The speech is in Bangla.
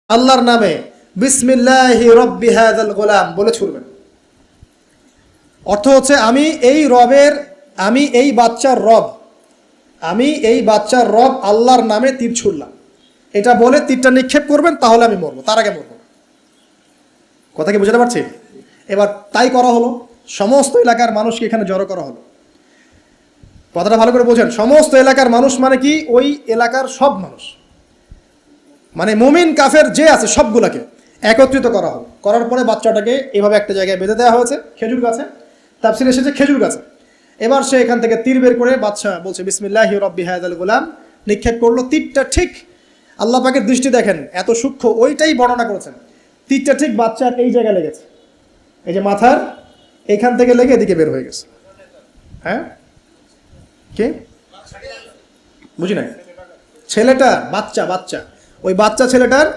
আল্লাহর নামে বিসমিল্লাহি রব্বি হাযাল গোলাম বলে ছুড়বেন। অর্থ হচ্ছে আমি এই বাচ্চার রব আল্লাহর নামে তীর ছুড়লাম, এটা বলে তীরটা নিক্ষেপ করবেন, তাহলে আমি মরবো, তার আগে মরবো। কথা কি বুঝতে পারছি? এবার তাই করা হলো, সমস্ত এলাকার মানুষকে এখানে জড়ো করা হলো। কথাটা ভালো করে বোঝেন, সমস্ত এলাকার মানুষ মানে কি? ওই এলাকার সব মানুষ, মানে মুমিন কাফের যে আছে সবগুলাকে একত্রিত করা হলো। করার পরে বাচ্চাটাকে এভাবে একটা জায়গায় বেঁধে দেওয়া হয়েছে, খেজুর গাছে। তাফসীরে এসেছে খেজুর গাছে। এবার সে এখান থেকে তীর বের করে বাদশা বলছে বিসমিল্লাহি রব্বি হাযাল গোলাম, নিক্ষেপ করলো। তীরটা ঠিক, আল্লাহ পাকের দৃষ্টি দেখেন এত সূক্ষ্ম, ওইটাই বর্ণনা করেছেন। তীরটা ঠিক বাচ্চার এই জায়গায় লেগেছে, এই যে মাথার এইখান থেকে লেগে এদিকে বের হয়ে গেছে। হ্যাঁ, কে বুঝি নাই? ছেলেটা বাচ্চা ওই বাচ্চা ছেলেটার